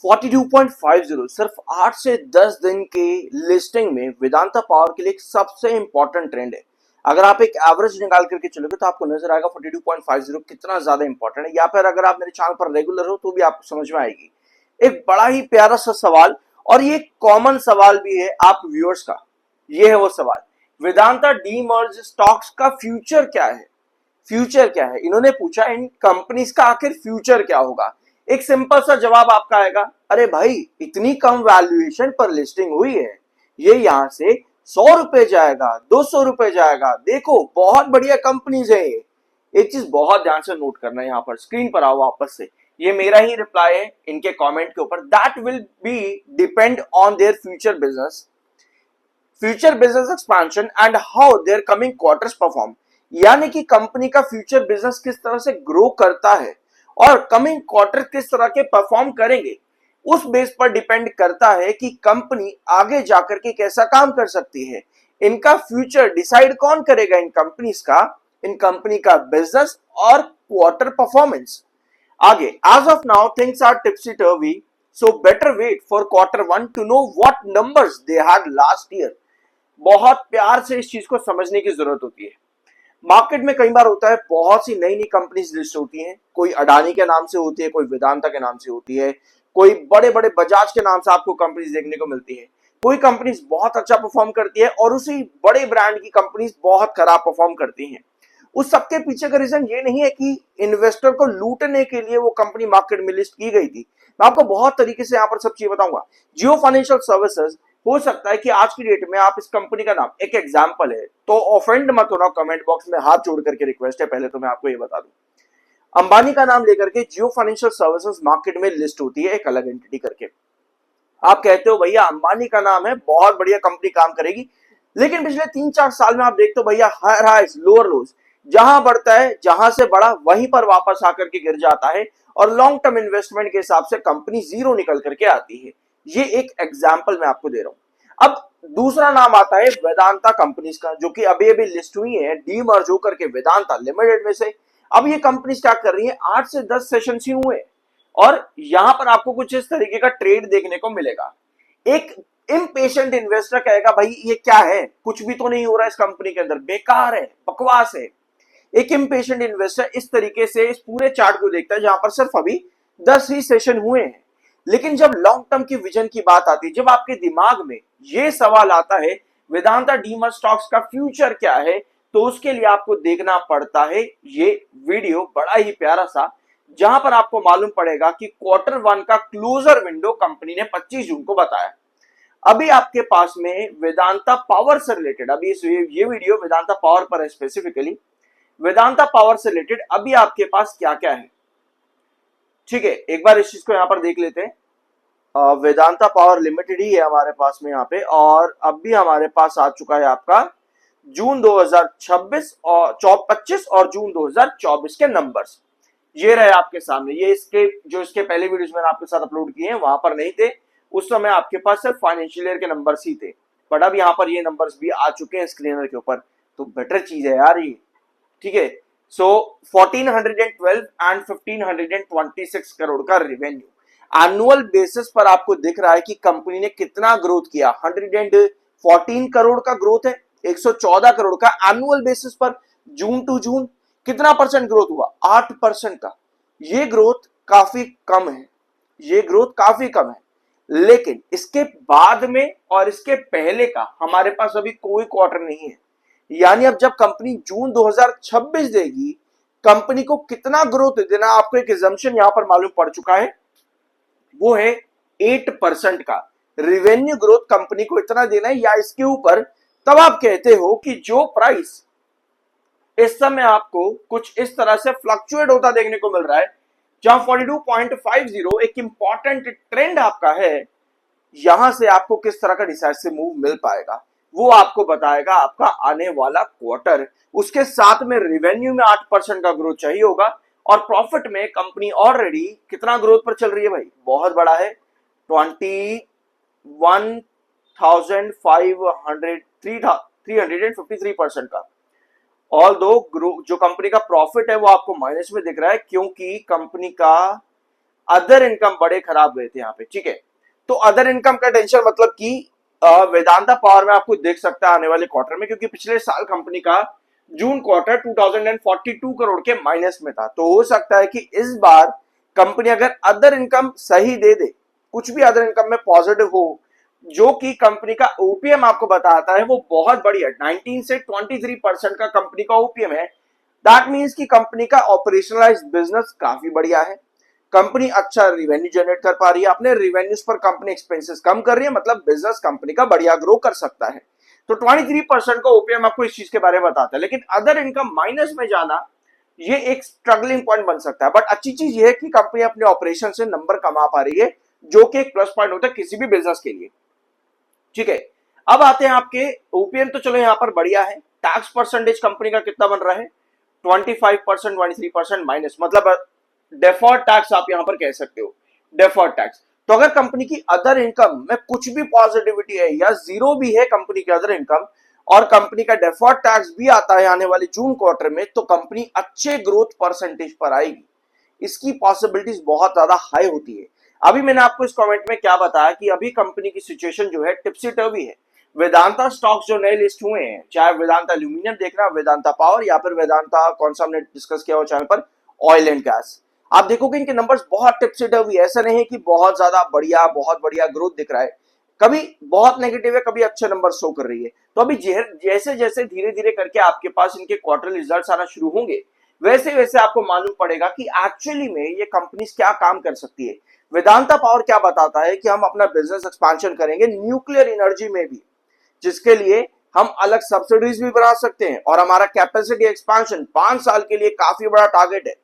42.50 सिर्फ 8 से 10 दिन के लिस्टिंग में वेदांता पावर के लिए एक सबसे इंपॉर्टेंट ट्रेंड है। अगर आप एक एवरेज निकाल करके चलोगे तो आपको नजर आएगा 42.50 कितना ज्यादा इंपॉर्टेंट है, या फिर अगर आप मेरे चैनल पर रेगुलर हो तो भी आपको समझ में आएगी। एक बड़ा ही प्यारा सा सवाल, और ये कॉमन सवाल भी है आप व्यूअर्स का। ये है वो सवाल, वेदांता डीमर्ज स्टॉक्स का फ्यूचर क्या है? फ्यूचर क्या है इन्होंने पूछा, इन कंपनीज का आखिर फ्यूचर क्या होगा? एक सिंपल सा जवाब आपका आएगा, अरे भाई इतनी कम वैल्यूएशन पर लिस्टिंग हुई है, ये यहां से 100 रुपए जाएगा, 200 रुपए जाएगा, देखो बहुत बढ़िया कंपनीज है ये। एक चीज बहुत ध्यान से नोट करना है, यहाँ पर स्क्रीन पर आओ वापस से, ये मेरा ही रिप्लाई है इनके कमेंट के ऊपर। That will be depend on their future business expansion and how their coming quarters perform. यानी कि कंपनी का फ्यूचर बिजनेस किस तरह से ग्रो करता है और कमिंग क्वार्टर किस तरह के परफॉर्म करेंगे, उस बेस पर डिपेंड करता है कि कंपनी आगे जाकर के कैसा काम कर सकती है। इनका फ्यूचर डिसाइड कौन करेगा? इन कंपनीज का, इन कंपनी का बिजनेस और क्वार्टर परफॉर्मेंस। आगे, as of now things are topsy turvy, so better wait for Q1 to know what numbers they had last year. बहुत प्यार से इस चीज को समझने की जरूरत होती है। मार्केट में कई बार होता है, बहुत सी नई नई कंपनीज लिस्ट होती हैं, कोई अडानी के नाम से होती है, कोई वेदांता के नाम से होती है, कोई बड़े बड़े बजाज के नाम से आपको कंपनीज देखने को मिलती है। कोई कंपनीज बहुत अच्छा परफॉर्म करती है और उसी बड़े ब्रांड की कंपनीज बहुत खराब परफॉर्म करती हैं। उस सबके पीछे का रीजन ये नहीं है कि इन्वेस्टर को लूटने के लिए वो कंपनी मार्केट में लिस्ट की गई थी। मैं आपको बहुत तरीके से यहाँ पर सब चीज बताऊंगा। जियो फाइनेंशियल सर्विसेज, हो सकता है कि आज की डेट में आप इस कंपनी का नाम, एक एग्जांपल है तो ऑफेंड मत होना, कमेंट बॉक्स में हाथ जोड़ करके रिक्वेस्ट है, पहले तो मैं आपको ये बता दूं, अंबानी का नाम लेकर के जियो फाइनेंशियल सर्विसेज मार्केट में लिस्ट होती है एक अलग एंटिटी करके। आप कहते हो भैया अंबानी का नाम है, बहुत बढ़िया कंपनी काम करेगी, लेकिन पिछले 3-4 साल में आप देखते हो भैया हायर हाइज लोअर लोज, जहां बढ़ता है, जहां से बढ़ा वहीं पर वापस आकर के गिर जाता है, और लॉन्ग टर्म इन्वेस्टमेंट के हिसाब से कंपनी जीरो निकल करके आती है। ये एक एग्जाम्पल मैं आपको दे रहा हूं। अब दूसरा नाम आता है वेदांता कंपनीज का, जो कि अभी अभी लिस्ट हुई है डीमर्ज होकर के वेदांता लिमिटेड में से। अब ये कंपनीज क्या कर रही है, 8 से 10 सेशन ही हुए और यहां पर आपको कुछ इस तरीके का ट्रेड देखने को मिलेगा। एक इम्पेशेंट इन्वेस्टर कहेगा भाई ये क्या है, कुछ भी तो नहीं हो रहा है इस कंपनी के अंदर, बेकार है, बकवास है। एक इम्पेशेंट इन्वेस्टर इस तरीके से इस पूरे चार्ट को देखता है जहां पर सिर्फ अभी 10 ही सेशन हुए हैं। लेकिन जब लॉन्ग टर्म की विजन की बात आती है, जब आपके दिमाग में ये सवाल आता है वेदांता डीमर्ज स्टॉक्स का फ्यूचर क्या है, तो उसके लिए आपको देखना पड़ता है ये वीडियो, बड़ा ही प्यारा सा, जहां पर आपको मालूम पड़ेगा कि Q1 का क्लोजर विंडो कंपनी ने 25 जून को बताया। अभी आपके पास में वेदांता पावर से रिलेटेड, अभी ये वीडियो वेदांता पावर पर है स्पेसिफिकली, वेदांता पावर से रिलेटेड अभी आपके पास क्या क्या है, ठीक है, एक बार इस चीज को यहां पर देख लेते हैं। वेदांता पावर लिमिटेड ही है हमारे पास में यहाँ पे, और अब भी हमारे पास आ चुका है आपका जून 2026 और 25 और जून 2024 के नंबर्स। ये रहे आपके सामने, ये इसके पहले वीडियोस मैंने आपके साथ अपलोड किए हैं, वहां पर नहीं थे, उस समय आपके पास सिर्फ फाइनेंशियल ईयर के नंबर्स ही थे, बट अब यहाँ पर ये नंबर्स भी आ चुके हैं स्क्रीनर के ऊपर, तो बेटर चीज है यार ये, ठीक है। सो 1412 एंड 1526 करोड़ का रेवेन्यू एनुअल बेसिस पर आपको दिख रहा है कि कंपनी ने कितना ग्रोथ किया। 114 करोड़ का ग्रोथ है, 114 करोड़ का एनुअल बेसिस पर, जून टू जून कितना परसेंट ग्रोथ हुआ? 8% का। ये ग्रोथ काफी कम है, ये ग्रोथ काफी कम है, लेकिन इसके बाद में और इसके पहले का हमारे पास अभी कोई क्वार्टर नहीं है। यानी अब जब कंपनी जून 2026 देगी, कंपनी को कितना ग्रोथ देना, आपको एक एजम्पशन यहां पर मालूम पड़ चुका है, वो है 8% का रेवेन्यू ग्रोथ कंपनी को इतना देना है या इसके ऊपर। तब आप कहते हो कि जो प्राइस इस समय आपको कुछ इस तरह से फ्लक्चुएट होता देखने को मिल रहा है, जहां 42.50 एक इंपॉर्टेंट ट्रेंड आपका है, यहां से आपको किस तरह का डिसाइसिव मूव मिल पाएगा वो आपको बताएगा आपका आने वाला क्वार्टर। उसके साथ में रेवेन्यू में 8% का ग्रोथ चाहिए होगा, और प्रॉफिट में कंपनी ऑलरेडी कितना ग्रोथ पर चल रही है भाई, बहुत बड़ा है, 353% का। ऑल दो जो कंपनी का प्रॉफिट है वो आपको माइनस में दिख रहा है, क्योंकि कंपनी का अदर इनकम बड़े खराब गए थे यहाँ पे, ठीक है। तो अदर इनकम का टेंशन मतलब कि वेदांता पावर में आपको देख सकता है आने वाले क्वार्टर में, क्योंकि पिछले साल कंपनी का जून क्वार्टर 2042 करोड़ के माइनस में था। तो हो सकता है कि इस बार कंपनी अगर अदर इनकम सही दे दे, कुछ भी अदर इनकम में पॉजिटिव हो, जो कि कंपनी का ओपीएम आपको बताता है वो बहुत बढ़िया 19 से 23% का कंपनी का ओपीएम है। दैट मीन्स कि कंपनी का ऑपरेशनलाइज्ड बिजनेस काफी बढ़िया है, कंपनी अच्छा रिवेन्यू जनरेट कर पा रही है, अपने रिवेन्यूज पर कंपनी एक्सपेंसेस कम कर रही है, मतलब बिजनेस कंपनी का बढ़िया ग्रो कर सकता है। तो 23% का ओपीएम आपको इस चीज के बारे में बताता है। लेकिन अदर इनकम माइनस में जाना ये एक स्ट्रगलिंग पॉइंट बन सकता है। बट अच्छी चीज ये है कि कंपनी अपने ऑपरेशन से नंबर कमा पा रही है, जो कि एक प्लस पॉइंट होता है किसी भी बिजनेस के लिए, ठीक है। अब आते हैं आपके ओपीएम, तो चलो यहाँ पर बढ़िया है। टैक्स परसेंटेज कंपनी का कितना बन रहा है, 25%, 23% माइनस, मतलब डेफर्ड टैक्स आप यहां पर कह सकते हो, डेफर्ड टैक्स। तो अगर कंपनी की अदर इनकम में कुछ भी पॉजिटिविटी है या जीरो भी है कंपनी की अदर इनकम, और कंपनी का डेफर्ड टैक्स भी आता है आने वाले जून क्वार्टर में, तो कंपनी अच्छे ग्रोथ परसेंटेज पर आएगी। इसकी पॉसिबिलिटीज बहुत ज्यादा हाई होती है। अभी मैंने आपको इस कमेंट में क्या बताया कि अभी कंपनी की सिचुएशन जो है टिप्सी टर्वी है। वेदांता स्टॉक्स जो नए लिस्ट हुए हैं, चाहे वेदांता एल्यूमिनियम देखना, वेदांता पावर, या फिर वेदांता कौन सा हमने डिस्कस किया हो चैनल पर, ऑयल एंड गैस, आप देखोगे इनके नंबर्स बहुत टिप्सी टर्वी। ऐसा नहीं है कि बहुत ज्यादा बढ़िया, बहुत बढ़िया ग्रोथ दिख रहा है, कभी बहुत नेगेटिव है, कभी अच्छे नंबर शो कर रही है। तो अभी जैसे जैसे धीरे धीरे करके आपके पास इनके क्वार्टर रिजल्ट्स आना शुरू होंगे, वैसे वैसे आपको मालूम पड़ेगा कि एक्चुअली में ये कंपनीज क्या काम कर सकती है। वेदांता पावर क्या बताता है कि हम अपना बिजनेस एक्सपेंशन करेंगे न्यूक्लियर एनर्जी में भी, जिसके लिए हम अलग सब्सिडीज भी बना सकते हैं, और हमारा कैपेसिटी एक्सपेंशन 5 साल के लिए काफी बड़ा टारगेट है,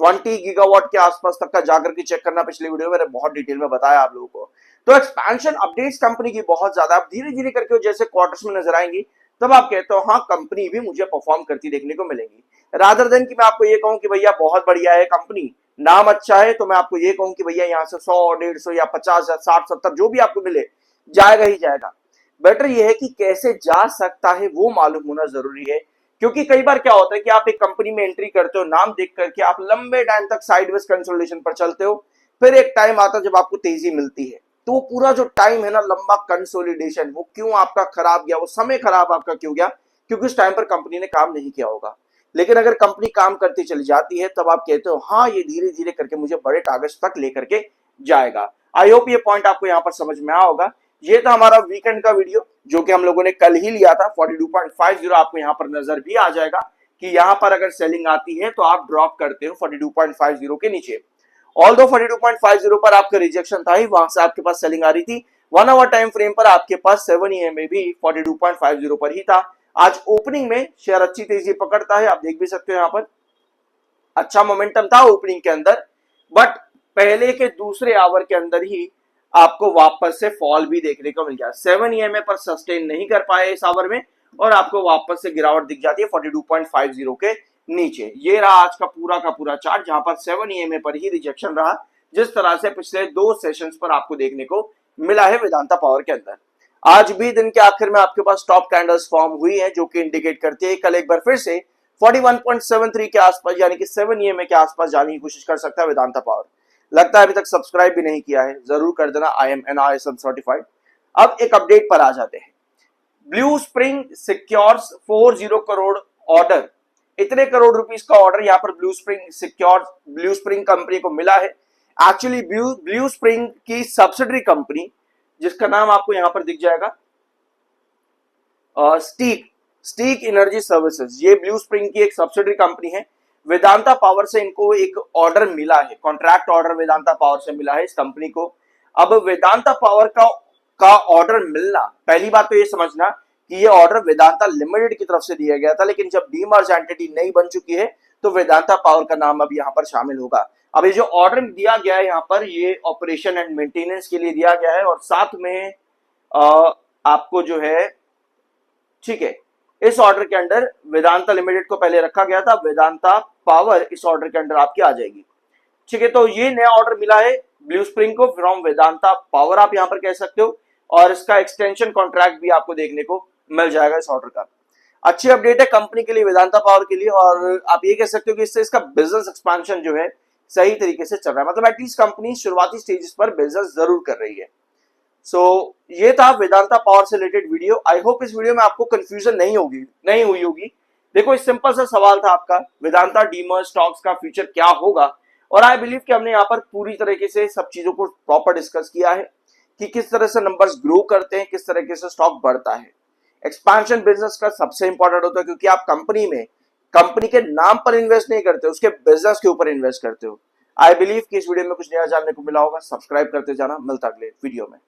20 गीगावाट के आसपास तक का। जाकर के चेक करना, पिछले वीडियो में मैंने बहुत डिटेल में बताया आप लोगों को। तो एक्सपेंशन अपडेट्स कंपनी की बहुत ज्यादा, अब धीरे धीरे करके जैसे क्वार्टर्स में नजर आएंगी, तब आप कहते हो हाँ कंपनी भी मुझे परफॉर्म करती देखने को मिलेंगी, रादर देन कि मैं आपको ये कहूं कि भैया बहुत बढ़िया है कंपनी, नाम अच्छा है, तो मैं आपको ये कहूं कि भैया यहाँ से 100, 150 या 50 या 60, 70 जो भी आपको मिले जाएगा ही जाएगा। बेटर ये है कि कैसे जा सकता है वो मालूम होना जरूरी है, क्योंकि कई बार क्या होता है कि आप एक कंपनी में एंट्री करते हो, नाम देख करके आप लंबे टाइम तक साइडवेज कंसोलिडेशन पर चलते हो, फिर एक टाइम आता है जब आपको तेजी मिलती है, तो वो पूरा जो टाइम है ना लंबा कंसोलिडेशन, वो क्यों आपका खराब गया, वो समय खराब आपका क्यों गया, क्योंकि उस टाइम पर कंपनी ने काम नहीं किया होगा। लेकिन अगर कंपनी काम करती चली जाती है, तब आप कहते हो हाँ ये धीरे धीरे करके मुझे बड़े टारगेट्स तक लेकर के जाएगा। आई होप ये पॉइंट आपको यहाँ पर समझ में आया होगा। ये था हमारा वीकेंड का वीडियो, जो कि हम लोगों ने कल ही लिया था। 42.50 आपको यहाँ पर नजर भी आ जाएगा कि यहाँ पर अगर सेलिंग आती है तो आप ड्रॉप करते हो 42.50 के नीचे। ऑल्दो 42.50 पर आपका रिजेक्शन था ही, वहां से आपके पास सेलिंग आ रही थी। 1 आवर टाइम फ्रेम पर आपके पास 7 EMA भी 42.50 पर ही था। आज ओपनिंग में शेयर अच्छी तेजी पकड़ता है, आप देख भी सकते हो यहाँ पर अच्छा मोमेंटम था ओपनिंग के अंदर, बट पहले के दूसरे आवर के अंदर ही आपको वापस से फॉल भी देखने को मिल गया। 7 EMA पर सस्टेन नहीं कर पाए इस आवर में, और आपको वापस से गिरावट दिख जाती है 42.50 के नीचे। ये रहा आज का पूरा चार्ट, जहां पर 7 EMA पर ही रिजेक्शन रहा, जिस तरह से पिछले 2 सेशंस पर आपको देखने को मिला है वेदांता पावर के अंदर। आज भी दिन के आखिर में आपके पास टॉप कैंडल्स फॉर्म हुई है, जो कि इंडिकेट करती है कल एक बार फिर से 41.73 के आसपास, यानी कि 7 EMA के आसपास जाने की कोशिश कर सकता है वेदांता पावर। लगता है अभी तक सब्सक्राइब भी नहीं किया है, जरूर कर देना। I am NISM certified. अब एक अपडेट पर आ जाते हैं। Blue spring secures 40 crore order, इतने करोड़ रुपीस का ऑर्डर यहाँ पर ब्लू स्प्रिंग कंपनी को मिला है। एक्चुअली ब्लू स्प्रिंग की सब्सिडरी कंपनी, जिसका नाम आपको यहाँ पर दिख जाएगा, स्टीक एनर्जी सर्विसेज, ये ब्लू स्प्रिंग की एक सब्सिडरी कंपनी है। वेदांता पावर से इनको एक ऑर्डर मिला है, कॉन्ट्रैक्ट ऑर्डर वेदांता पावर से मिला है इस कंपनी को। अब वेदांता पावर का ऑर्डर मिलना, पहली बात तो ये समझना कि ये ऑर्डर वेदांता लिमिटेड की तरफ से दिया गया था, लेकिन जब डीमर्ज एंटिटी नई बन चुकी है तो वेदांता पावर का नाम अब यहाँ पर शामिल होगा। अब ये जो ऑर्डर दिया गया है यहाँ पर, ये ऑपरेशन एंड मेंटेनेंस के लिए दिया गया है, और साथ में आपको जो है, ठीक है, इस ऑर्डर के अंडर वेदांता लिमिटेड को पहले रखा गया था, वेदांता पावर इस ऑर्डर के अंडर आपकी आ जाएगी, ठीक है। तो ये नया ऑर्डर मिला है ब्लू स्प्रिंग को फ्रॉम वेदांता पावर, आप यहां पर कह सकते हो, और इसका एक्सटेंशन कॉन्ट्रैक्ट भी आपको देखने को मिल जाएगा इस ऑर्डर का। अच्छी अपडेट है कंपनी के लिए, वेदांता पावर के लिए, और आप ये कह सकते हो कि इससे इसका बिजनेस एक्सपेंशन जो है सही तरीके से चल रहा है, मतलब एटलीस्ट कंपनी शुरुआती स्टेजेस पर बिजनेस जरूर कर रही है। सो ये था वेदांता पावर से रिलेटेड वीडियो। आई होप इस वीडियो में आपको कंफ्यूजन नहीं हुई होगी। देखो, इस सिंपल सा सवाल था आपका, वेदांता डीमर स्टॉक्स का फ्यूचर क्या होगा, और आई बिलीव कि हमने यहाँ पर पूरी तरीके से सब चीजों को प्रॉपर डिस्कस किया है कि किस तरह से नंबर्स ग्रो करते हैं, किस तरीके से स्टॉक बढ़ता है। एक्सपेंशन बिजनेस का सबसे इंपॉर्टेंट होता है, क्योंकि आप कंपनी के नाम पर इन्वेस्ट नहीं करते, उसके बिजनेस के ऊपर इन्वेस्ट करते हो। आई बिलीव कि इस वीडियो में कुछ नया जानने को मिला होगा। सब्सक्राइब करते जाना, मिलता अगले वीडियो में।